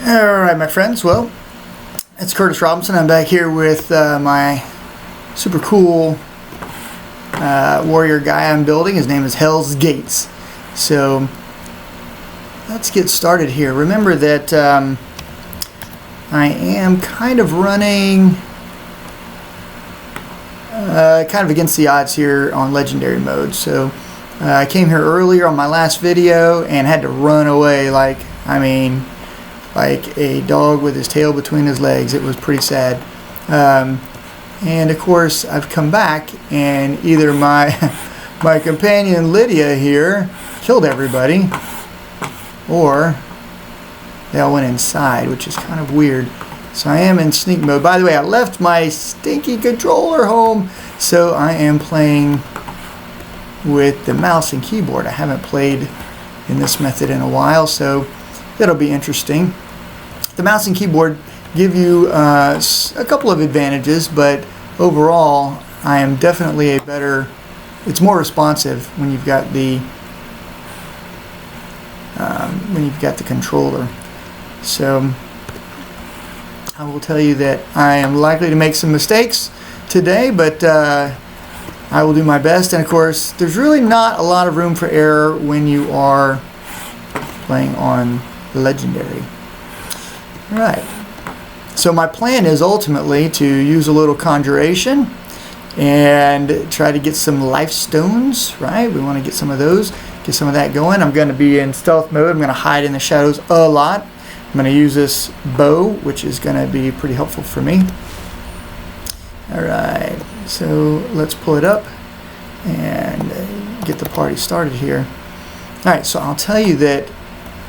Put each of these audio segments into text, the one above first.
Alright, my friends, well, it's Curtis Robinson. I'm back here with my super cool warrior guy I'm building. His name is Hell's Gates. So, let's get started here. Remember that I am kind of running kind of against the odds here on legendary mode. So, I came here earlier on my last video and had to run away like a dog with his tail between his legs. It was pretty sad. And of course I've come back and either my companion Lydia here killed everybody, or they all went inside, which is kind of weird. So I am in sneak mode. By the way, I left my stinky controller home, so I am playing with the mouse and keyboard. I haven't played in this method in a while, so that'll be interesting. The mouse and keyboard give you a couple of advantages, but overall I am definitely a better, it's more responsive when you've got the controller. So I will tell you that I am likely to make some mistakes today, but I will do my best. And of course there's really not a lot of room for error when you are playing on legendary. Right. So my plan is ultimately to use a little conjuration and try to get some life stones, right? We want to get some of those, get some of that going. I'm going to be in stealth mode. I'm going to hide in the shadows a lot. I'm going to use this bow, which is going to be pretty helpful for me. Alright, so let's pull it up and get the party started here. Alright, so I'll tell you that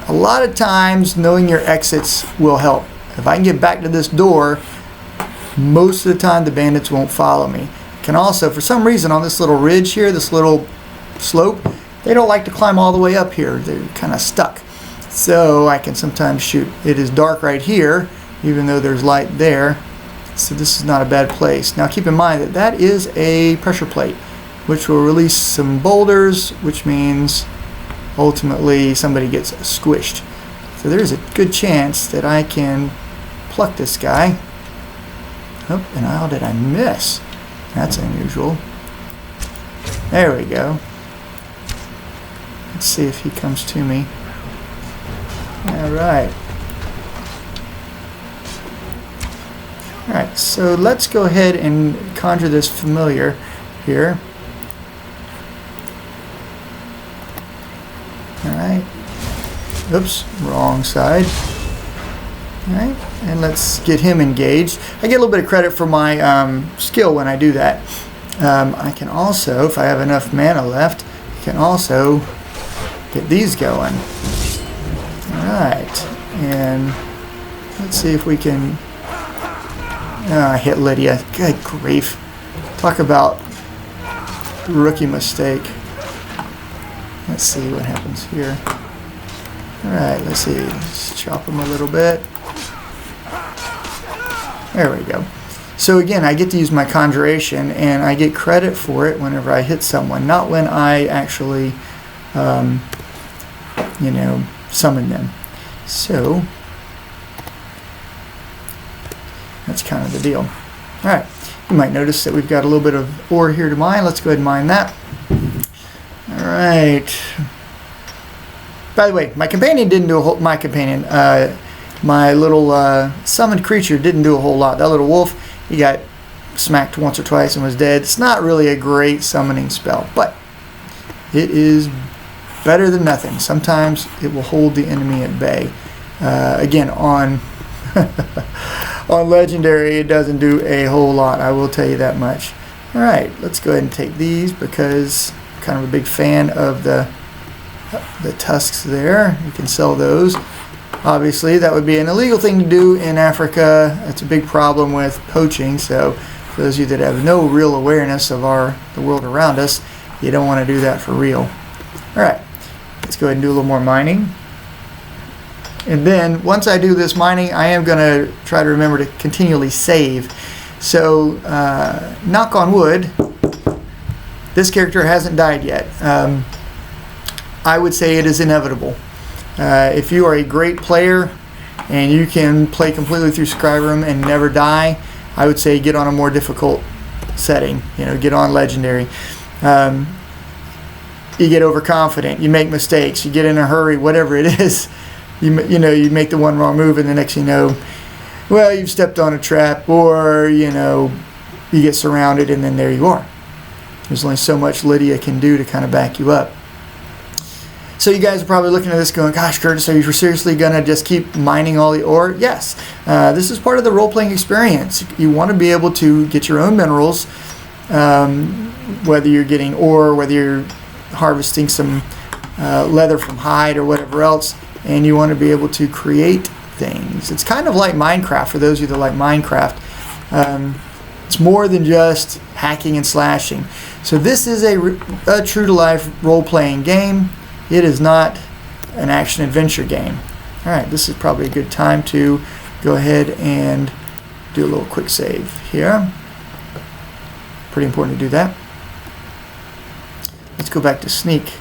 a lot of times knowing your exits will help. If I can get back to this door, most of the time the bandits won't follow me. Can also, for some reason on this little ridge here, this little slope, they don't like to climb all the way up here. They're kind of stuck. So I can sometimes shoot. It is dark right here, even though there's light there. So this is not a bad place. Now keep in mind that that is a pressure plate, which will release some boulders, which means ultimately somebody gets squished. So there's a good chance that I can pluck this guy. Oh, and how did I miss? That's unusual. There we go. Let's see if he comes to me. Alright. Alright, so let's go ahead and conjure this familiar here. Alright. Oops, wrong side. Alright, and let's get him engaged. I get a little bit of credit for my skill when I do that. I can also, if I have enough mana left, I can also get these going. Alright, and let's see if we can... I hit Lydia. Good grief. Talk about rookie mistake. Let's see what happens here. Alright, let's see. Let's chop him a little bit. There we go. So again, I get to use my conjuration, and I get credit for it whenever I hit someone, not when I actually, summon them. So, that's kind of the deal. Alright, you might notice that we've got a little bit of ore here to mine. Let's go ahead and mine that. Alright. By the way, my companion didn't do a whole... my little summoned creature didn't do a whole lot. That little wolf, he got smacked once or twice and was dead. It's not really a great summoning spell, but it is better than nothing. Sometimes it will hold the enemy at bay. Again, on on legendary, it doesn't do a whole lot. I will tell you that much. All right, let's go ahead and take these because I'm kind of a big fan of the tusks there. You can sell those. Obviously, that would be an illegal thing to do in Africa. That's a big problem with poaching. So, for those of you that have no real awareness of the world around us, you don't want to do that for real. All right, let's go ahead and do a little more mining. And then, once I do this mining, I am going to try to remember to continually save. So, knock on wood, this character hasn't died yet. I would say it is inevitable. If you are a great player and you can play completely through Skyrim and never die, I would say get on a more difficult setting. You know, get on legendary. You get overconfident, you make mistakes, you get in a hurry, whatever it is. You know, you make the one wrong move, and the next thing you know, well, you've stepped on a trap, or you know, you get surrounded, and then there you are. There's only so much Lydia can do to kind of back you up. So you guys are probably looking at this going, gosh, Curtis, are you seriously going to just keep mining all the ore? Yes. This is part of the role-playing experience. You want to be able to get your own minerals, whether you're getting ore, whether you're harvesting some leather from hide or whatever else, and you want to be able to create things. It's kind of like Minecraft, for those of you that like Minecraft. It's more than just hacking and slashing. So this is a true-to-life role-playing game. It is not an action-adventure game. Alright, this is probably a good time to go ahead and do a little quick save here. Pretty important to do that. Let's go back to sneak,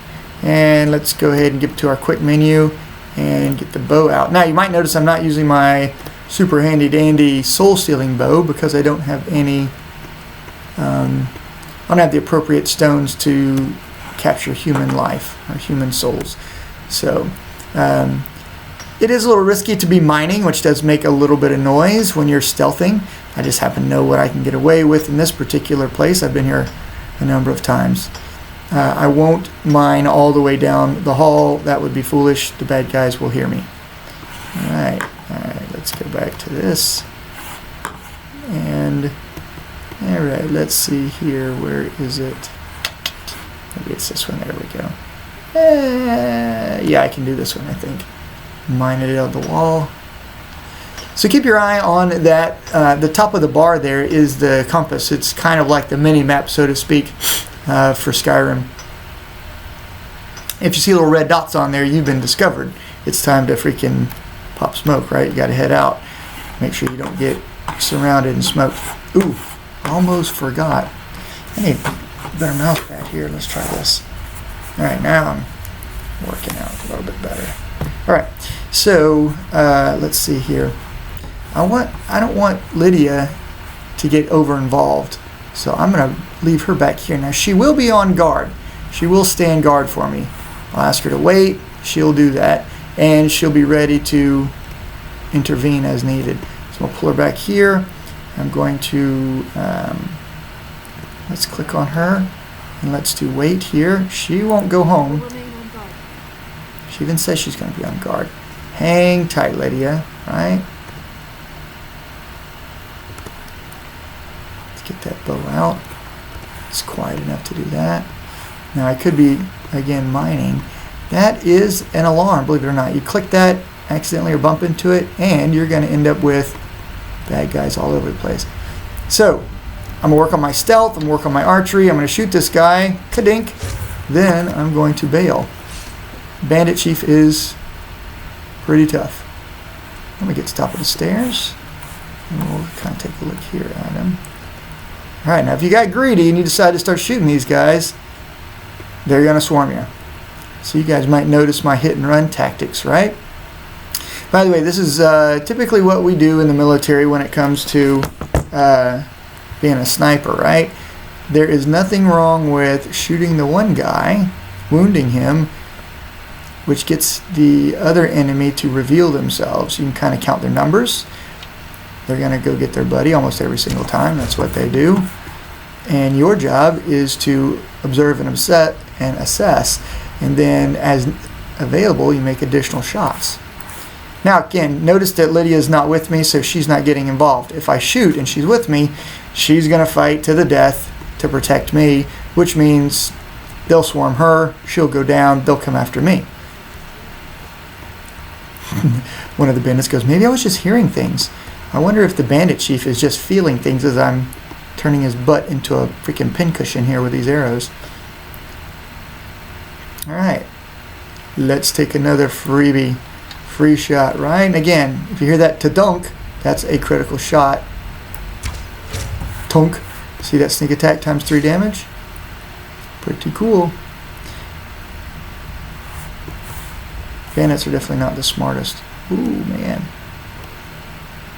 and let's go ahead and get to our quick menu and get the bow out. Now you might notice I'm not using my super handy dandy soul stealing bow because I don't have any I don't have the appropriate stones to capture human life or human souls. So it is a little risky to be mining, which does make a little bit of noise when you're stealthing. I just happen to know what I can get away with in this particular place. I've been here a number of times. I won't mine all the way down the hall. That would be foolish. The bad guys will hear me. Alright, let's go back to this. And, alright, let's see here. Where is it? Maybe it's this one. There we go. Yeah, I can do this one, I think. Mine it out of the wall. So keep your eye on that. The top of the bar there is the compass. It's kind of like the mini-map, so to speak, for Skyrim. If you see little red dots on there, you've been discovered. It's time to freaking pop smoke, right? You got to head out. Make sure you don't get surrounded and smoked. Ooh, almost forgot. I need a better mouse pad here. Let's try this. All right, now I'm working out a little bit better. All right, so let's see here. I don't want Lydia to get over involved, so I'm going to leave her back here. Now she will be on guard. She will stand guard for me. I'll ask her to wait. She'll do that, and she'll be ready to intervene as needed. So I'll pull her back here. I'm going to let's click on her, and let's do wait here. She won't go home. She even says she's going to be on guard. Hang tight, Lydia. Right? Let's get that bow out. It's quiet enough to do that. Now I could be, again, mining. That is an alarm, believe it or not. You click that accidentally or bump into it, and you're going to end up with bad guys all over the place. So I'm going to work on my stealth. I'm going to work on my archery. I'm going to shoot this guy. Ka-dink. Then I'm going to bail. Bandit Chief is pretty tough. Let me get to the top of the stairs, and we'll kind of take a look here at him. Alright, now if you got greedy and you decide to start shooting these guys, they're going to swarm you. So you guys might notice my hit and run tactics, right? By the way, this is typically what we do in the military when it comes to being a sniper, right? There is nothing wrong with shooting the one guy, wounding him, which gets the other enemy to reveal themselves. You can kind of count their numbers. They're going to go get their buddy almost every single time. That's what they do. And your job is to observe and assess. And then as available, you make additional shots. Now, again, notice that Lydia is not with me, so she's not getting involved. If I shoot and she's with me, she's going to fight to the death to protect me, which means they'll swarm her, she'll go down, they'll come after me. One of the bandits goes, maybe I was just hearing things. I wonder if the bandit chief is just feeling things as I'm turning his butt into a freaking pincushion here with these arrows. Alright, let's take another free shot, right? And again, if you hear that ta-dunk, that's a critical shot. Tunk. See that sneak attack times 3 damage? Pretty cool. Bandits are definitely not the smartest. Ooh, man.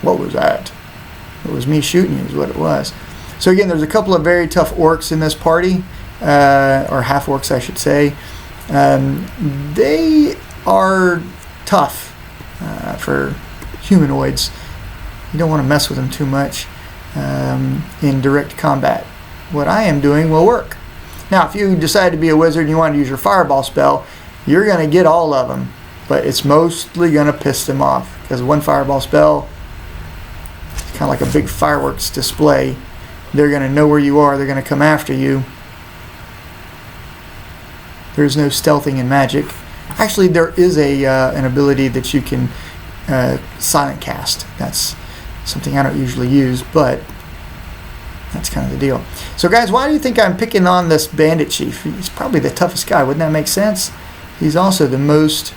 What was that? It was me shooting you is what it was. So again, there's a couple of very tough orcs in this party, or half orcs I should say. They are tough for humanoids. You don't want to mess with them too much in direct combat. What I am doing will work. Now, if you decide to be a wizard and you want to use your fireball spell, you're going to get all of them, but it's mostly going to piss them off because one fireball spell is kind of like a big fireworks display. They're going to know where you are. They're going to come after you. There's no stealthing in magic. Actually, there is an ability that you can silent cast. That's something I don't usually use, but that's kind of the deal. So guys, why do you think I'm picking on this bandit chief? He's probably the toughest guy. Wouldn't that make sense? He's also the most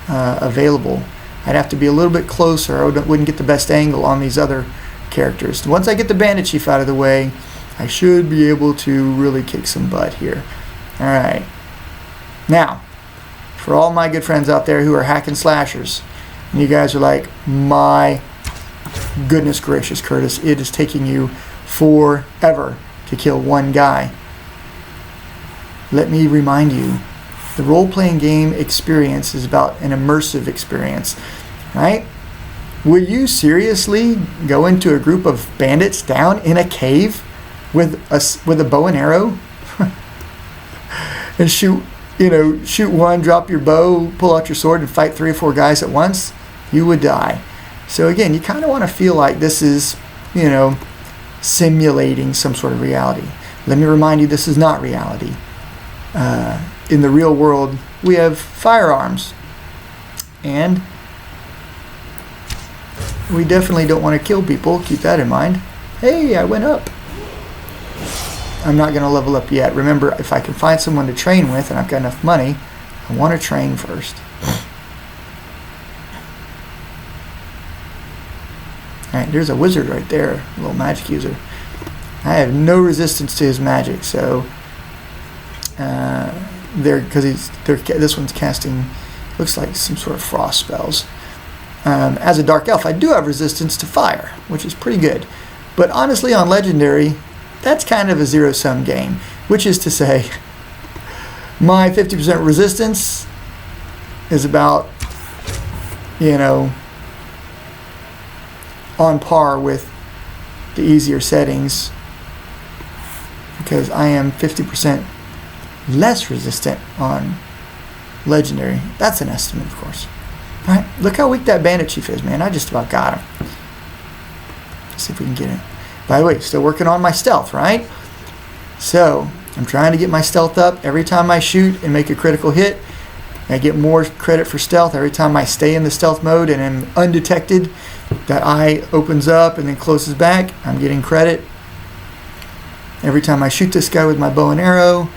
available. I'd have to be a little bit closer. I wouldn't get the best angle on these other characters. Once I get the bandit chief out of the way, I should be able to really kick some butt here. All right. Now, for all my good friends out there who are hack and slashers, and you guys are like, my goodness gracious, Curtis, it is taking you forever to kill one guy. Let me remind you, the role-playing game experience is about an immersive experience, right? Would you seriously go into a group of bandits down in a cave with a bow and arrow and shoot one, drop your bow, pull out your sword, and fight 3 or 4 guys at once? You would die. So again, you kind of want to feel like this is, simulating some sort of reality. Let me remind you, this is not reality. In the real world, we have firearms, and we definitely don't want to kill people. Keep that in mind. Hey, I went up. I'm not going to level up yet. Remember, if I can find someone to train with and I've got enough money, I want to train first. Alright, there's a wizard right there, a little magic user. I have no resistance to his magic, so this one's casting, looks like some sort of frost spells. As a dark elf, I do have resistance to fire, which is pretty good. But honestly, on Legendary, that's kind of a zero-sum game, which is to say, my 50% resistance is about, on par with the easier settings, because I am 50% less resistant on Legendary. That's an estimate, of course. Alright, look how weak that bandit chief is, man. I just about got him. Let's see if we can get it. By the way, still working on my stealth, right? So, I'm trying to get my stealth up. Every time I shoot and make a critical hit, I get more credit for stealth. Every time I stay in the stealth mode and am undetected, that eye opens up and then closes back, I'm getting credit. Every time I shoot this guy with my bow and arrow,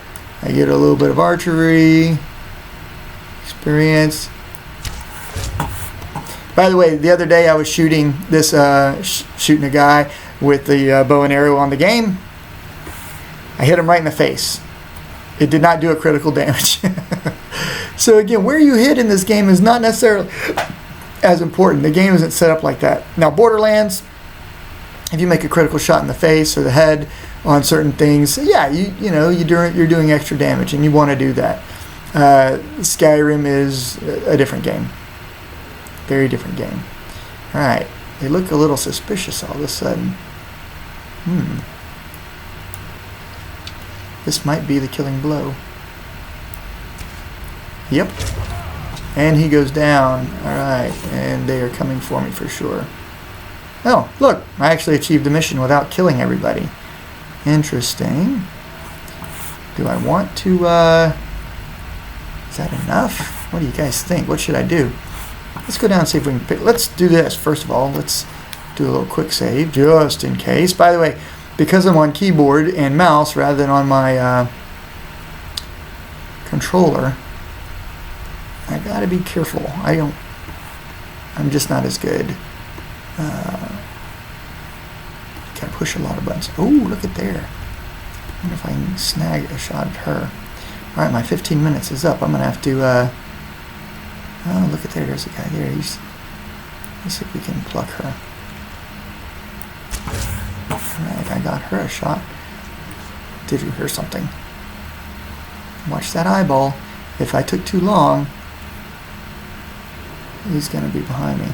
I get a little bit of archery experience. By the way, the other day I was shooting this, shooting a guy with the bow and arrow on the game. I hit him right in the face. It did not do a critical damage. So again, where you hit in this game is not necessarily as important. The game isn't set up like that. Now, Borderlands, if you make a critical shot in the face or the head on certain things, yeah, you're doing extra damage, and you want to do that. Skyrim is a different game. Very different game. All right, they look a little suspicious all of a sudden. This might be the killing blow. Yep. And he goes down. Alright, and they are coming for me for sure. Oh, look, I actually achieved the mission without killing everybody. Interesting. Do I want to, is that enough? What do you guys think? What should I do? Let's go down and see if we can pick. Let's do this first of all. Let's do a little quick save just in case. By the way, because I'm on keyboard and mouse rather than on my controller, I gotta be careful. I'm just not as good. Gotta push a lot of buttons. Oh, look at there. I wonder if I can snag a shot at her. Alright, my 15 minutes is up. I'm gonna have to oh, look at there, there's a guy there. Let's see if we can pluck her. Alright, I got her a shot. Did you hear something? Watch that eyeball. If I took too long, he's going to be behind me.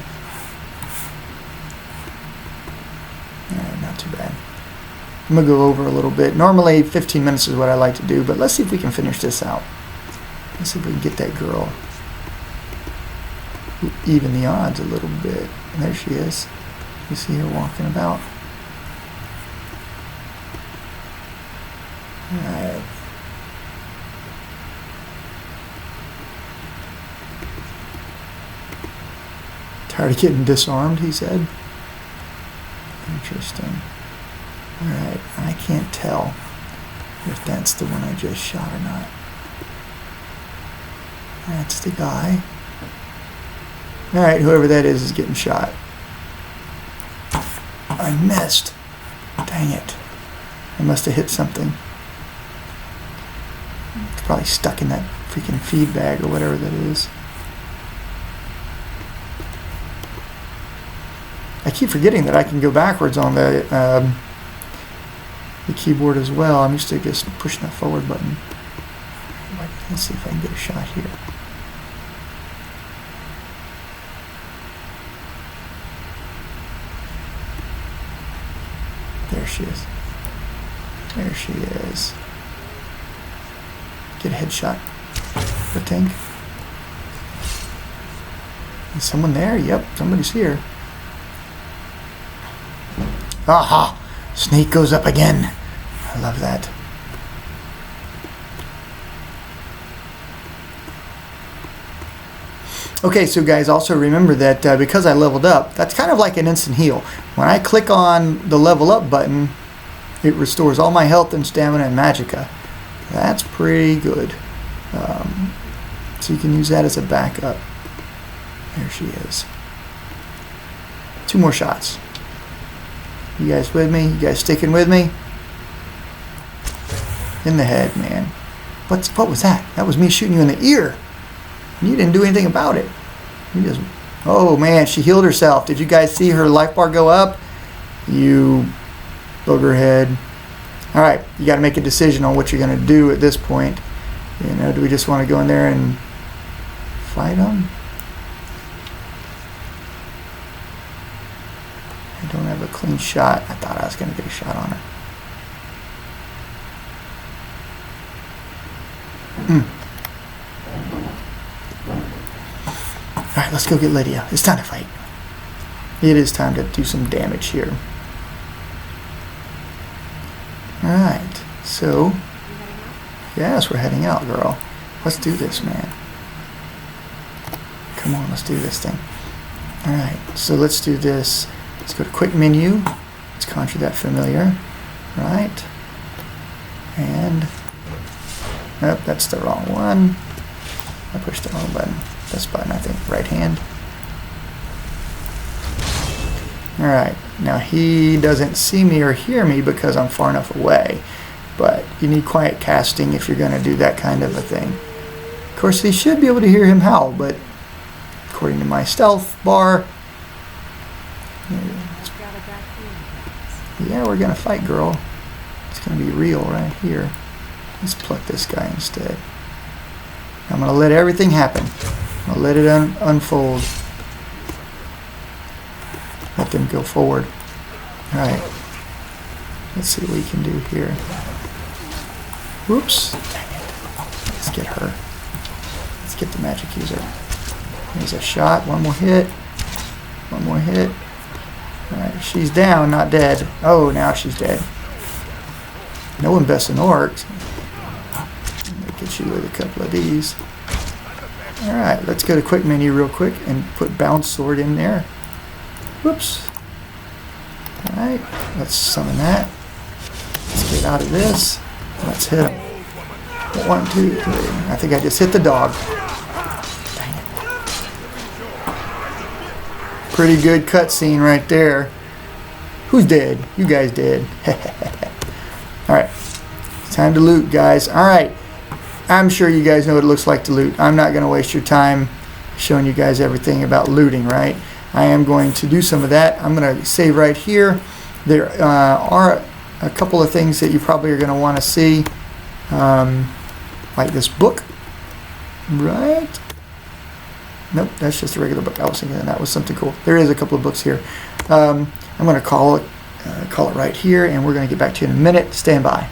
Alright, not too bad. I'm going to go over a little bit. Normally 15 minutes is what I like to do, but let's see if we can finish this out. Let's see if we can get that girl. Even the odds a little bit. And there she is. You see her walking about. Alright. Tired of getting disarmed, he said. Interesting. Alright, I can't tell if that's the one I just shot or not. That's the guy. Alright, whoever that is getting shot. I missed. Dang it. I must have hit something. It's probably stuck in that freaking feed bag or whatever that is. I keep forgetting that I can go backwards on the keyboard as well. I'm used to just pushing that forward button. Let's see if I can get a shot here. There she is. There she is. Get a headshot. The tank. Is someone there? Yep, somebody's here. Aha! Snake goes up again. I love that. Okay, so guys, also remember that because I leveled up, that's kind of like an instant heal. When I click on the level up button, it restores all my health and stamina and magicka. That's pretty good. So you can use that as a backup. There she is. 2 more shots. You guys with me? You guys sticking with me? In the head, man. What was that? That was me shooting you in the ear. You didn't do anything about it. You just... Oh, man, she healed herself. Did you guys see her life bar go up? You booger head. All right, you got to make a decision on what you're going to do at this point. You know, do we just want to go in there and fight them? I don't have a clean shot. I thought I was going to get a shot on her. Alright, let's go get Lydia. It's time to fight. It is time to do some damage here. Alright, so... Yes, we're heading out, girl. Let's do this, man. Come on, let's do this thing. Alright, so let's do this. Let's go to quick menu. Let's conjure that familiar. Right. And... Nope, that's the wrong one. I pushed the wrong button. This button, I think. Right hand. Alright. Now he doesn't see me or hear me because I'm far enough away. But you need quiet casting if you're going to do that kind of a thing. Of course, he should be able to hear him howl, but according to my stealth bar... Yeah, we're going to fight, girl. It's going to be real right here. Let's pluck this guy instead. I'm going to let everything happen. I'm going to let it unfold. Let them go forward. Alright. Let's see what we can do here. Whoops. Dang it. Let's get her. Let's get the magic user. There's a shot. One more hit. One more hit. Alright, she's down, not dead. Oh, now she's dead. No investing orcs. Get you with a couple of these. Alright, let's go to quick menu real quick and put bounce sword in there. Whoops. Alright, let's summon that. Let's get out of this. Let's hit him. 1, 2, 3. I think I just hit the dog. Dang it. Pretty good cutscene right there. Who's dead? You guys dead. Alright. Time to loot, guys. Alright. I'm sure you guys know what it looks like to loot. I'm not going to waste your time showing you guys everything about looting, right? I am going to do some of that. I'm going to save right here. There are a couple of things that you probably are going to want to see, like this book, right? Nope, that's just a regular book. I was thinking that was something cool. There is a couple of books here. I'm going to call it right here, and we're going to get back to you in a minute. Stand by.